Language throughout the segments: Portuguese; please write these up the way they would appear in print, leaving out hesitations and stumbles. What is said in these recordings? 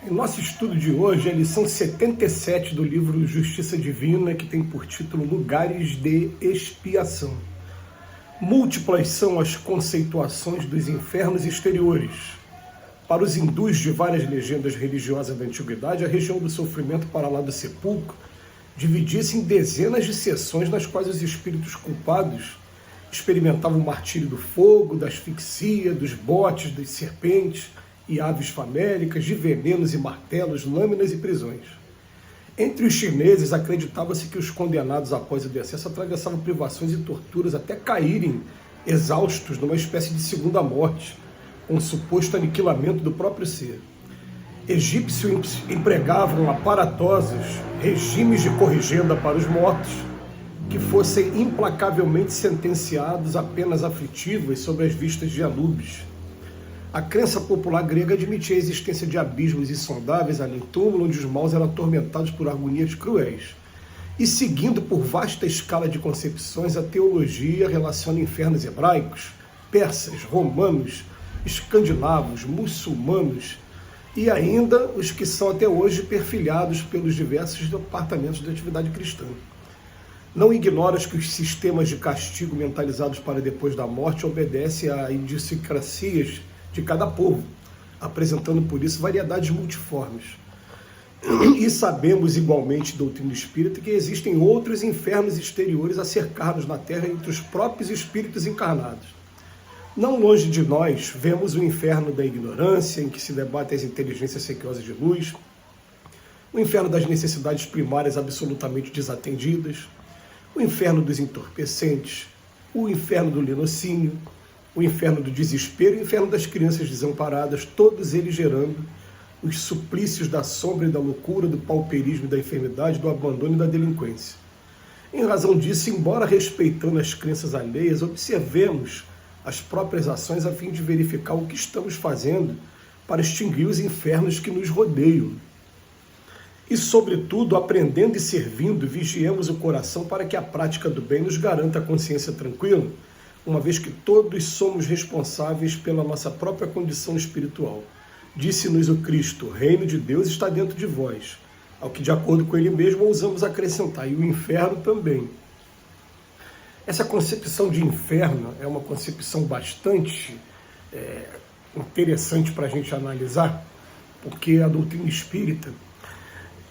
Em nosso estudo de hoje, é a lição 77 do livro Justiça Divina, que tem por título Lugares de Expiação. Múltiplas são as conceituações dos infernos exteriores. Para os hindus de várias legendas religiosas da antiguidade, a região do sofrimento para lá do sepulcro dividia-se em dezenas de seções nas quais os espíritos culpados experimentavam o martírio do fogo, da asfixia, dos botes, das serpentes e aves famélicas, de venenos e martelos, lâminas e prisões. Entre os chineses, acreditava-se que os condenados após o decesso atravessavam privações e torturas até caírem exaustos numa espécie de segunda morte, com o suposto aniquilamento do próprio ser. Egípcios empregavam aparatosos regimes de corrigenda para os mortos, que fossem implacavelmente sentenciados a penas aflitivas sobre as vistas de Anubis. A crença popular grega admitia a existência de abismos insondáveis além do túmulo, onde os maus eram atormentados por agonias cruéis. E seguindo por vasta escala de concepções, a teologia relaciona infernos hebraicos, persas, romanos, escandinavos, muçulmanos e ainda os que são até hoje perfilhados pelos diversos departamentos da atividade cristã. Não ignoras que os sistemas de castigo mentalizados para depois da morte obedecem a idiosincrasias de cada povo, apresentando por isso variedades multiformes. E sabemos igualmente, doutrina espírita, que existem outros infernos exteriores a cercar-nos na Terra entre os próprios espíritos encarnados. Não longe de nós, vemos o inferno da ignorância, em que se debatem as inteligências sequiosas de luz, o inferno das necessidades primárias absolutamente desatendidas, o inferno dos entorpecentes, o inferno do linocínio, o inferno do desespero e o inferno das crianças desamparadas, todos eles gerando os suplícios da sombra e da loucura, do pauperismo e da enfermidade, do abandono e da delinquência. Em razão disso, embora respeitando as crenças alheias, observemos as próprias ações a fim de verificar o que estamos fazendo para extinguir os infernos que nos rodeiam. E, sobretudo, aprendendo e servindo, vigiemos o coração para que a prática do bem nos garanta a consciência tranquila, uma vez que todos somos responsáveis pela nossa própria condição espiritual. Disse-nos o Cristo: o reino de Deus está dentro de vós, ao que, de acordo com ele mesmo, ousamos acrescentar, e o inferno também. Essa concepção de inferno é uma concepção bastante interessante para a gente analisar, porque a doutrina espírita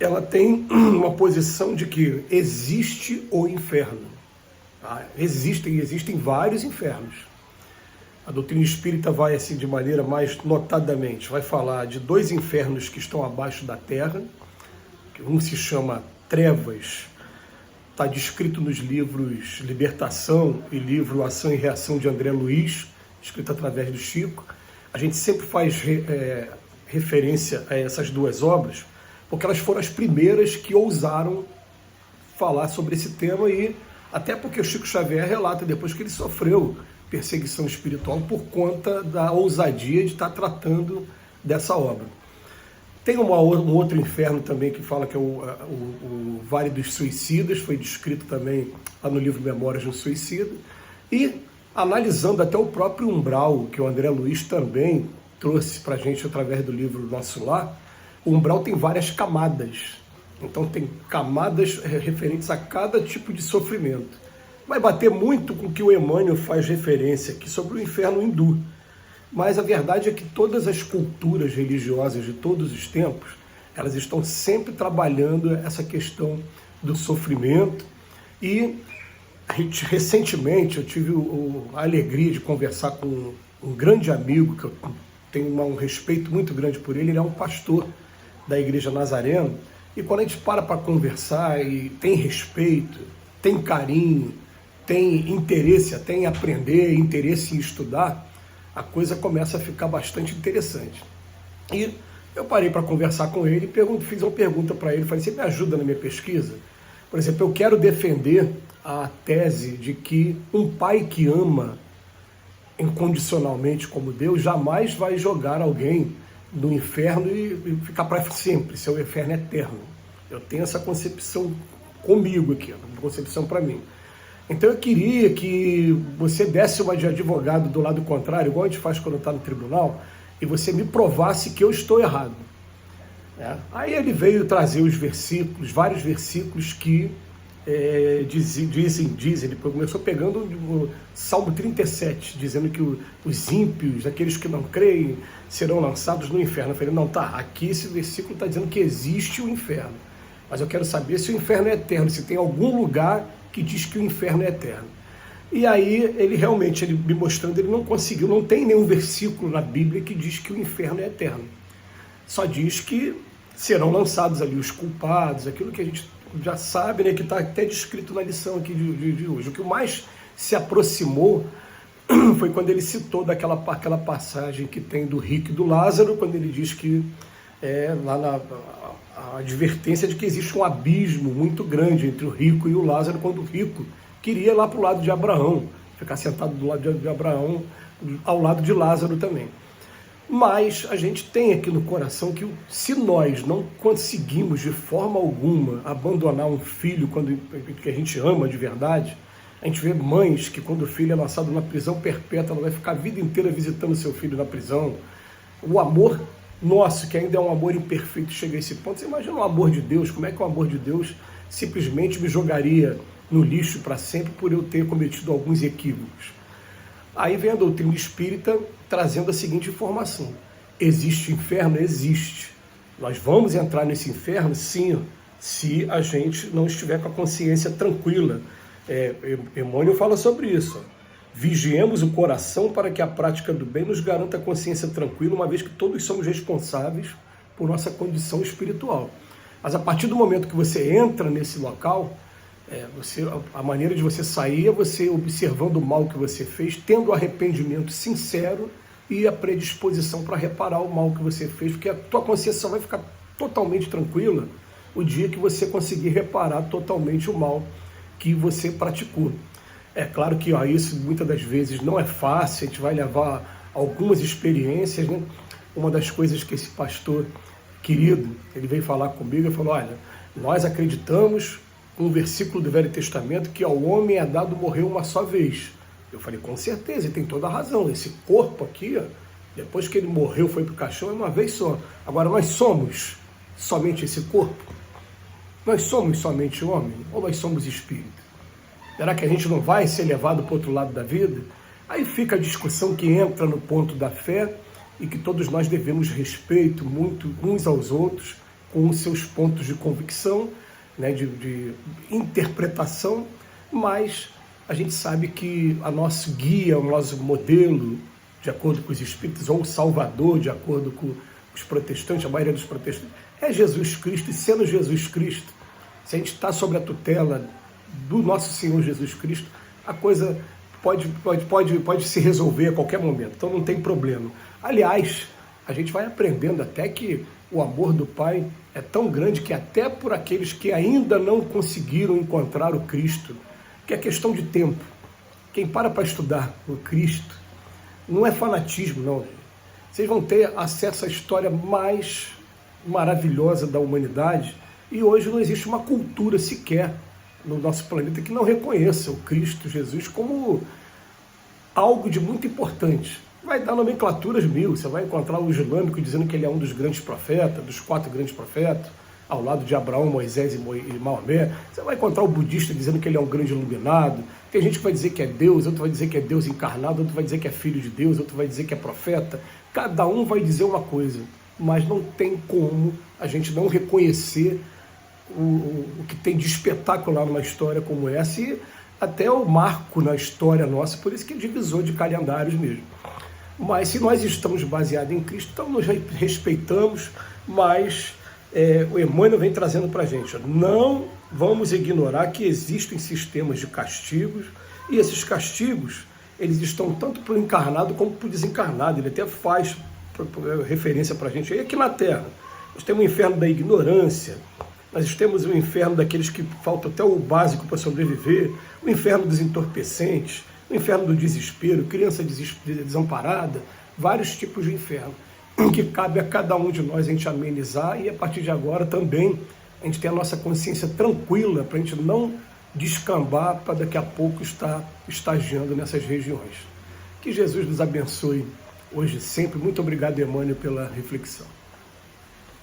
ela tem uma posição de que existe o inferno. Existem vários infernos. A doutrina espírita vai, assim, de maneira mais notadamente, vai falar de dois infernos que estão abaixo da terra, que um se chama Trevas, está descrito nos livros Libertação e livro Ação e Reação de André Luiz, escrito através do Chico. A gente sempre faz referência a essas duas obras, porque elas foram as primeiras que ousaram falar sobre esse tema, e até porque o Chico Xavier relata depois que ele sofreu perseguição espiritual por conta da ousadia de estar tratando dessa obra. Tem um outro inferno também que fala que é o Vale dos Suicidas, foi descrito também lá no livro Memórias de um Suicida, e analisando até o próprio umbral, que o André Luiz também trouxe para a gente através do livro Nosso Lar. O umbral tem várias camadas, então tem camadas referentes a cada tipo de sofrimento. Vai bater muito com o que o Emmanuel faz referência aqui sobre o inferno hindu. Mas a verdade é que todas as culturas religiosas de todos os tempos, elas estão sempre trabalhando essa questão do sofrimento. E recentemente eu tive a alegria de conversar com um grande amigo, que eu tenho um respeito muito grande por ele. Ele é um pastor da Igreja Nazarena, e quando a gente para conversar e tem respeito, tem carinho, tem interesse até em aprender, interesse em estudar, a coisa começa a ficar bastante interessante. E eu parei para conversar com ele e fiz uma pergunta para ele, falei: você me ajuda na minha pesquisa? Por exemplo, eu quero defender a tese de que um pai que ama incondicionalmente como Deus jamais vai jogar alguém no inferno e ficar para sempre, seu inferno eterno. Eu tenho essa concepção comigo aqui, uma concepção para mim. Então eu queria que você desse uma de advogado do lado contrário, igual a gente faz quando está no tribunal, e você me provasse que eu estou errado. né? Aí ele veio trazer os versículos, vários versículos que dizem, ele começou pegando o Salmo 37, dizendo que os ímpios, aqueles que não creem, serão lançados no inferno. Eu falei, não, tá, aqui esse versículo está dizendo que existe o inferno, mas eu quero saber se o inferno é eterno, se tem algum lugar que diz que o inferno é eterno. E aí ele realmente, ele me mostrando, ele não conseguiu, não tem nenhum versículo na Bíblia que diz que o inferno é eterno. Só diz que serão lançados ali os culpados, aquilo que a gente já sabe, né, que está até descrito na lição aqui de hoje. O que mais se aproximou foi quando ele citou aquela passagem que tem do rico e do Lázaro, quando ele diz que lá a advertência de que existe um abismo muito grande entre o rico e o Lázaro, quando o rico queria ir lá para o lado de Abraão, ficar sentado do lado de Abraão, ao lado de Lázaro também. Mas a gente tem aqui no coração que se nós não conseguimos de forma alguma abandonar um filho que a gente ama de verdade, a gente vê mães que quando o filho é lançado na prisão perpétua, ela vai ficar a vida inteira visitando seu filho na prisão. O amor nosso, que ainda é um amor imperfeito, chega a esse ponto. Você imagina o amor de Deus, como é que o amor de Deus simplesmente me jogaria no lixo para sempre por eu ter cometido alguns equívocos? Aí vem a doutrina espírita trazendo a seguinte informação: existe inferno? Existe. Nós vamos entrar nesse inferno, sim, se a gente não estiver com a consciência tranquila. Emmanuel fala sobre isso. Vigiemos o coração para que a prática do bem nos garanta a consciência tranquila, uma vez que todos somos responsáveis por nossa condição espiritual. Mas a partir do momento que você entra nesse local, a maneira de você sair é você observando o mal que você fez, tendo arrependimento sincero e a predisposição para reparar o mal que você fez, porque a tua consciência só vai ficar totalmente tranquila o dia que você conseguir reparar totalmente o mal que você praticou. É claro que isso muitas das vezes não é fácil, a gente vai levar algumas experiências, né? Uma das coisas que esse pastor querido, ele veio falar comigo e falou, olha, nós acreditamos um versículo do Velho Testamento que ao homem é dado morrer uma só vez. Eu falei, com certeza, ele tem toda a razão. Esse corpo aqui, depois que ele morreu, foi para o caixão, é uma vez só. Agora, nós somos somente esse corpo? Nós somos somente homem? Ou nós somos espírito? Será que a gente não vai ser levado para o outro lado da vida? Aí fica a discussão que entra no ponto da fé e que todos nós devemos respeito muito uns aos outros, com os seus pontos de convicção, né, de interpretação, mas a gente sabe que a nosso guia, o nosso modelo, de acordo com os espíritos, ou o Salvador, de acordo com os protestantes, a maioria dos protestantes, é Jesus Cristo, e sendo Jesus Cristo, se a gente está sob a tutela do nosso Senhor Jesus Cristo, a coisa pode se resolver a qualquer momento, então não tem problema. Aliás, a gente vai aprendendo até que o amor do Pai é tão grande que até por aqueles que ainda não conseguiram encontrar o Cristo, que é questão de tempo. Quem para estudar o Cristo, não é fanatismo, não. Vocês vão ter acesso à história mais maravilhosa da humanidade, e hoje não existe uma cultura sequer no nosso planeta que não reconheça o Cristo Jesus como algo de muito importante. Vai dar nomenclaturas mil, você vai encontrar o islâmico dizendo que ele é um dos grandes profetas, dos 4 grandes profetas, ao lado de Abraão, Moisés e Maomé. Você vai encontrar o budista dizendo que ele é um grande iluminado. Tem gente que vai dizer que é Deus, outro vai dizer que é Deus encarnado, outro vai dizer que é filho de Deus, outro vai dizer que é profeta. Cada um vai dizer uma coisa, mas não tem como a gente não reconhecer o que tem de espetacular numa história como essa, e até o marco na história nossa, por isso que é divisor de calendários mesmo. Mas se nós estamos baseados em Cristo, então nós respeitamos, mas o Emmanuel vem trazendo para a gente, não vamos ignorar que existem sistemas de castigos, e esses castigos, eles estão tanto para o encarnado como para o desencarnado. Ele até faz referência para a gente aí aqui na Terra. Nós temos o inferno da ignorância, nós temos o inferno daqueles que faltam até o básico para sobreviver, o inferno dos entorpecentes, o inferno do desespero, criança desamparada, vários tipos de inferno, que cabe a cada um de nós a gente amenizar, e a partir de agora também a gente ter a nossa consciência tranquila para a gente não descambar para daqui a pouco estar estagiando nessas regiões. Que Jesus nos abençoe hoje e sempre. Muito obrigado, Emmanuel, pela reflexão.